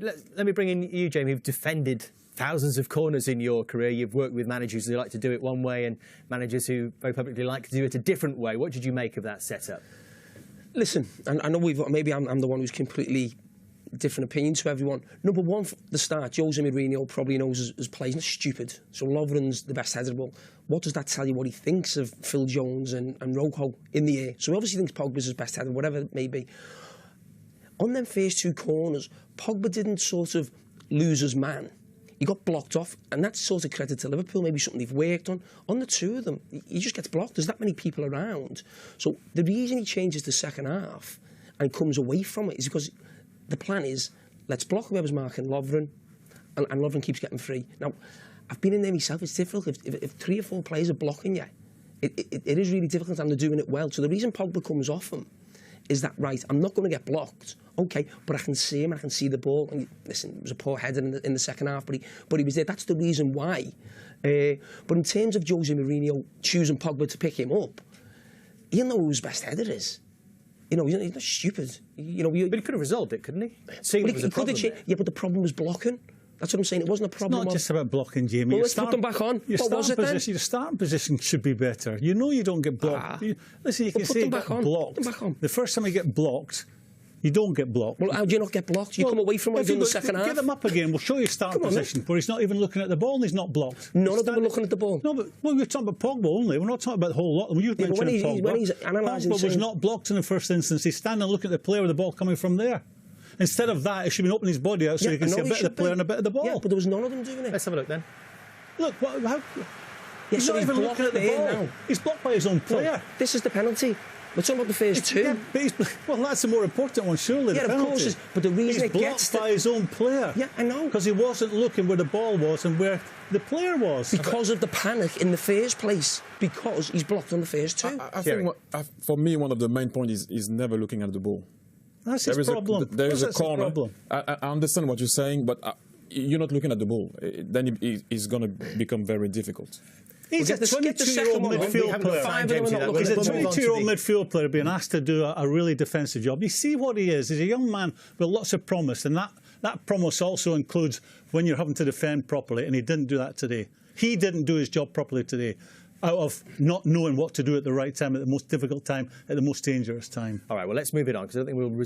Let me bring in you, Jamie. You've defended thousands of corners in your career. You've worked with managers who like to do it one way and managers who very publicly like to do it a different way. What did you make of that setup? Listen, I know maybe I'm the one who's completely different opinion to everyone. Number one, from the start, Jose Mourinho probably knows his play's not stupid. So Lovren's the best header. Well, what does that tell you? What he thinks of Phil Jones and Rojo in the air? So he obviously thinks Pogbas is best header, whatever it may be. On them first two corners, Pogba didn't sort of lose his man. He got blocked off, and that's sort of credit to Liverpool, maybe something they've worked on. On the two of them, he just gets blocked. There's that many people around. So the reason he changes the second half and comes away from it is because the plan is, let's block whoever's marking Lovren, and Lovren keeps getting free. Now, I've been in there myself. It's difficult. If 3 or 4 players are blocking you, it is really difficult, and they're doing it well. So the reason Pogba comes off him is that, right, I'm not going to get blocked, okay, but I can see him, I can see the ball. And listen, it was a poor header in the second half, but he was there. That's the reason why. But in terms of Jose Mourinho choosing Pogba to pick him up, he'll know who his best header is. You know, he's not stupid. You know, but he could have resolved it, couldn't he? Seeing it was a problem. Yeah, but the problem was blocking. That's what I'm saying. It wasn't a problem. It's not just about blocking, Jamie. Well, let's put them back on. What was it then? Your starting position should be better. You know you don't get blocked. Listen, you can say you get blocked. The first time you get blocked, you don't get blocked. Well, how do you not get blocked? You come away from it in the second half. Get him up again. We'll show you starting position where he's not even looking at the ball and he's not blocked. None of them are looking at the ball. No, but we're talking about Pogba only. We're not talking about the whole lot of them. You've mentioned Pogba. When he's analysing, Pogba was not blocked in the first instance. He's standing and looking at the player with the ball coming from there. Instead of that, he should be opening his body out so you can see a bit of the player and a bit of the ball. Yeah, but there was none of them doing it. Let's have a look then. Look, he's so not even looking at the ball. Now. He's blocked by his own player. Well, this is the penalty. We're talking about the first two. Yeah, well, that's the more important one, surely. Yeah, the penalty. Of course. But the reason he's blocked by his own player. Yeah, I know. Because he wasn't looking where the ball was and where the player was. Because of the panic in the first place. Because he's blocked on the first two. I think, for me, one of the main points is never looking at the ball. That's his problem. There is a corner. I understand what you're saying, but you're not looking at the ball. Then it's going to become very difficult. He's a 22-year-old midfield player. He's a 22-year-old midfield player being asked to do a really defensive job. You see what he is. He's a young man with lots of promise, and that promise also includes when you're having to defend properly, and he didn't do that today. He didn't do his job properly today, out of not knowing what to do at the right time, at the most difficult time, at the most dangerous time. All right, well, let's move it on, because I don't think we'll resolve